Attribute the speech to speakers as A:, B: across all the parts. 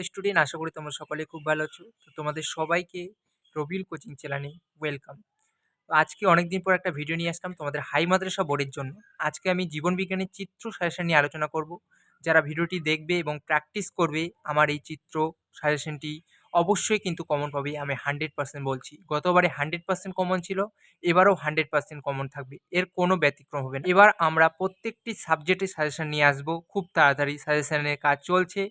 A: Student আশা করি তোমরা সকলে খুব ভালো আছো। তো তোমাদের সবাইকে রবিউল কোচিং চ্যানেলে ওয়েলকাম। তো আজকে অনেকদিন পর একটা ভিডিও নিয়ে আসলাম তোমাদের হাই মাদ্রাসা বোর্ডের জন্য। আজকে আমি জীবন বিজ্ঞানের চিত্র সাজেশন নিয়ে আলোচনা করব। যারা ভিডিওটি দেখবে এবং প্র্যাকটিস করবে আমার এই চিত্র সাজেশনটি অবশ্যই কিন্তু কমন পাবে, আমি 100% বলছি। গতবারে 100% কমন ছিল, এবারও 100% কমন থাকবে, এর কোনো ব্যতিক্রম হবে না। এবার আমরা প্রত্যেকটি সাবজেক্টের সাজেশন নিয়ে আসবো খুব তাড়াতাড়ি, সাজেশনের কাজ চলছে,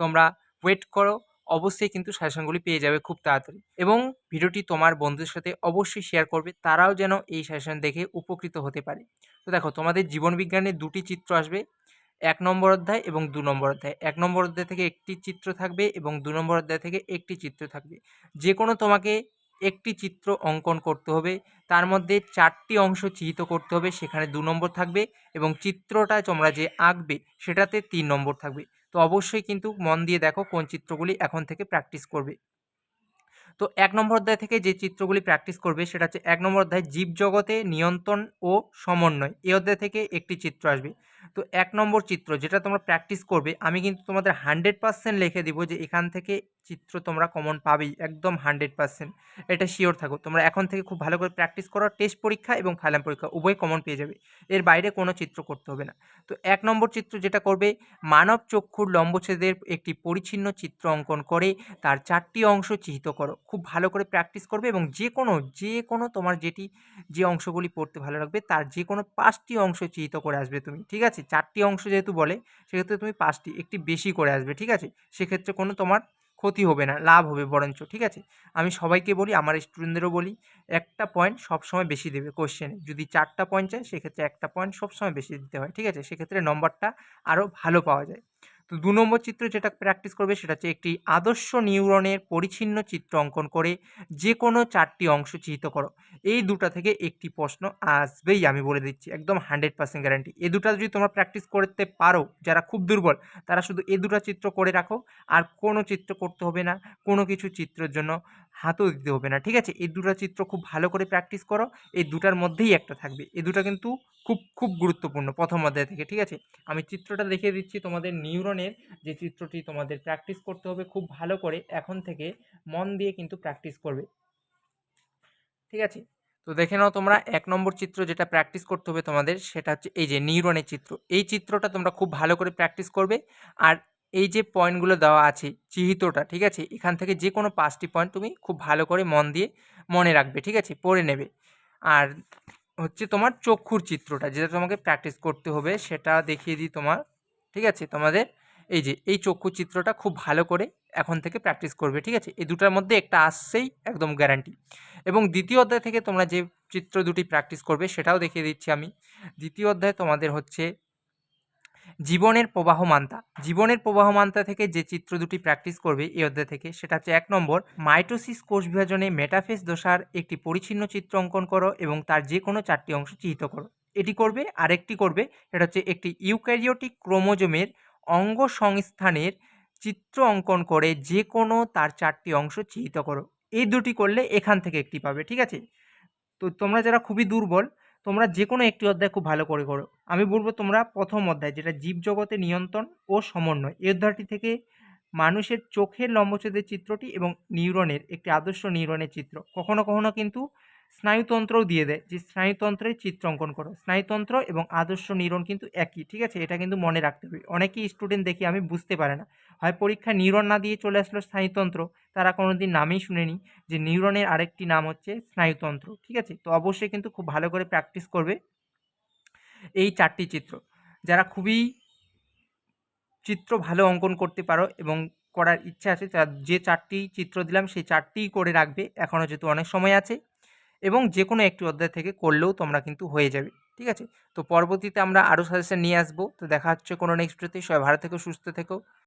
A: তোমরা ওয়েট করো। অবশ্যই কিন্তু সাজেশনগুলি পেয়ে যাবে খুব তাড়াতাড়ি, এবং ভিডিওটি তোমার বন্ধুদের সাথে অবশ্যই শেয়ার করবে, তারাও যেন এই সাজেশন দেখে উপকৃত হতে পারে। তো দেখো, তোমাদের জীবন বিজ্ঞানের দুটি চিত্র আসবে, ১ নম্বর অধ্যায় এবং ২ নম্বর অধ্যায়। ১ নম্বর অধ্যায় থেকে একটি চিত্র থাকবে এবং ২ নম্বর অধ্যায় থেকে একটি চিত্র থাকবে। যে কোনো তোমাকে একটি চিত্র অঙ্কন করতে হবে, তার মধ্যে ৪টি অংশ চিহ্নিত করতে হবে, সেখানে ২ নম্বর থাকবে, এবং চিত্রটা তোমরা যে আঁকবে সেটাতে ৩ নম্বর থাকবে। তো অবশ্যই কিন্তু মন দিয়ে দেখো কোন চিত্রগুলি এখন থেকে প্র্যাকটিস করবে। তো ১ নম্বর অধ্যায় থেকে যে চিত্রগুলি প্র্যাকটিস করবে সেটা হচ্ছে ১ নম্বর অধ্যায় জীবজগতে নিয়ন্ত্রণ ও সমন্বয়। এই অধ্যায় থেকে একটি চিত্র আসবে। তো ১ নম্বর চিত্র যেটা তোমরা প্র্যাকটিস করবে, আমি কিন্তু তোমাদের 100% লিখে দিব যে এখান থেকে চিত্র তোমরা কমন পাবেই, একদম 100%। এটা শিওর থাকো। তোমরা এখন থেকে খুব ভালো করে প্র্যাকটিস করো, টেস্ট পরীক্ষা এবং ফাইনাল পরীক্ষা উভয় কমন পেয়ে যাবে। এর বাইরে কোনো চিত্র করতে হবে না। তো ১ নম্বর চিত্র যেটা করবে, মানব চক্ষুর লম্বচ্ছেদের একটি পরিচ্ছিন্ন চিত্র অঙ্কন করে তার ৪টি অংশ চিহ্নিত করো। খুব ভালো করে প্র্যাকটিস করবে, এবং যে কোনো তোমার যে অংশগুলি পড়তে ভালো লাগবে তার যে কোনো ৫টি অংশ চিহ্নিত করে আসবে তুমি। ঠিক আছে? ৪টি অংশ যেহেতু বলে, সেক্ষেত্রে তুমি ৫টি, একটি বেশি করে আসবে। ঠিক আছে? সেক্ষেত্রে কোনো তোমার ক্ষতি হবে না, লাভ হবে বরঞ্চ। ঠিক আছে? আমি সবাইকে বলি, আমার স্টুডেন্টদেরও বলি, একটা পয়েন্ট সবসময় বেশি দেবে কোয়েশ্চেনে। যদি ৪টা পয়েন্ট চায় সেক্ষেত্রে একটা পয়েন্ট সবসময় বেশি দিতে হয়। ঠিক আছে? সেক্ষেত্রে নম্বরটা আরও ভালো পাওয়া যায়। তো ২ নম্বর চিত্র যেটা প্র্যাকটিস করবে সেটা হচ্ছে একটি আদর্শ নিউরনের পরিচ্ছিন্ন চিত্র অঙ্কন করে যে কোনো ৪টি অংশ চিহ্নিত করো। এই দুটা থেকে একটি প্রশ্ন আসবেই, আমি বলে দিচ্ছি, একদম 100% গ্যারান্টি। এ দুটা যদি তোমরা প্র্যাকটিস করতে পারো, যারা খুব দুর্বল তারা শুধু এ দুটা চিত্র করে রাখো, আর কোনো চিত্র করতে হবে না, কোনো কিছু চিত্রের জন্য হাতও দিতে হবে না। ঠিক আছে? এই দুটো চিত্র খুব ভালো করে প্র্যাকটিস করো, এই দুটার মধ্যেই একটা থাকবে। এই দুটো কিন্তু খুব খুব গুরুত্বপূর্ণ প্রথম অধ্যায় থেকে। ঠিক আছে? আমি চিত্রটা দেখিয়ে দিচ্ছি তোমাদের নিউরনের, যে চিত্রটি তোমাদের প্র্যাকটিস করতে হবে খুব ভালো করে, এখন থেকে মন দিয়ে কিন্তু প্র্যাকটিস করবে। ঠিক আছে? তো দেখে নাও তোমরা ১ নম্বর চিত্র যেটা প্র্যাকটিস করতে হবে তোমাদের, সেটা হচ্ছে এই যে নিউরনের চিত্র। এই চিত্রটা তোমরা খুব ভালো করে প্র্যাকটিস করবে, আর এই যে পয়েন্টগুলো দেওয়া আছে চিহ্নিতটা, ঠিক আছে? এখান থেকে যে কোনো ৫টি পয়েন্ট তুমি খুব ভালো করে মন দিয়ে মনে রাখবে। ঠিক আছে? পড়ে নেবে। আর হচ্ছে তোমার চক্ষুর চিত্রটা যেটা তোমাকে প্র্যাকটিস করতে হবে, সেটা দেখিয়ে দিই তোমার। ঠিক আছে? তোমাদের এই যে এই চক্ষু চিত্রটা খুব ভালো করে এখন থেকে প্র্যাকটিস করবে। ঠিক আছে? এই দুটার মধ্যে একটা আসছেই, একদম গ্যারান্টি। এবং দ্বিতীয় অধ্যায় থেকে তোমরা যে চিত্র দুটি প্র্যাকটিস করবে সেটাও দেখিয়ে দিচ্ছি আমি। দ্বিতীয় অধ্যায় তোমাদের হচ্ছে জীবনের প্রবাহমানতা। জীবনের প্রবাহমানতা থেকে যে চিত্র দুটি প্র্যাকটিস করবে এই অধ্যায় থেকে, সেটা হচ্ছে ১ নম্বর মাইটোসিস কোষ বিভাজনে মেটাফেজ দশার একটি পরিচ্ছিন্ন চিত্র অঙ্কন করো এবং তার যে কোনো ৪টি অংশ চিহ্নিত করো। এটি করবে। আরেকটি করবে, এটা হচ্ছে একটি ইউক্যারিওটিক ক্রোমোজোমের অঙ্গ সংস্থানের চিত্র অঙ্কন করে যে কোনো তার ৪টি অংশ চিহ্নিত করো। এই দুটি করলে এখান থেকে একটি পাবে। ঠিক আছে? তো তোমরা যারা খুবই দুর্বল, তোমরা যে কোনো একটি অধ্যায় খুব ভালো করে করো। আমি বলবো তোমরা প্রথম অধ্যায় যেটা জীবজগতে নিয়ন্ত্রণ ও সমন্বয়, এই অধ্যায়টি থেকে মানুষের চোখের লম্বচ্ছেদের চিত্রটি এবং নিউরনের একটি আদর্শ নিউরনের চিত্র, কখনো কখনো কিন্তু স্নায়ুতন্ত্রও দিয়ে দেয় যে স্নায়ুতন্ত্রের চিত্র অঙ্কন করো। স্নায়ুতন্ত্র এবং আদর্শ নিউরন কিন্তু একই। ঠিক আছে? এটা কিন্তু মনে রাখতে হবে। অনেকেই স্টুডেন্ট দেখি আমি বুঝতে পারে না, হয় পরীক্ষায় নিউরন না দিয়ে চলে আসলো স্নায়ুতন্ত্র, তারা কোনোদিন নামই শুনেনি যে নিউরনের আরেকটি নাম হচ্ছে স্নায়ুতন্ত্র। ঠিক আছে? তো অবশ্যই কিন্তু খুব ভালো করে প্র্যাকটিস করবে এই ৪টি চিত্র। যারা খুবই চিত্র ভালো অঙ্কন করতে পারো এবং করার ইচ্ছা আছে, তার যে ৪টি চিত্র দিলাম সেই ৪টিই করে রাখবে, এখনও যেহেতু অনেক সময় আছে, এবং যে কোনো একটি অধ্যায় থেকে করলেও তোমরা কিন্তু হয়ে যাবে। ঠিক আছে? তো পরবর্তীতে আমরা আরও সাজেশন নিয়ে আসবো। তো দেখা হচ্ছে কোনো নেক্সট ভিডিওতে। সবাই ভালো থেকো, সুস্থ থেকো।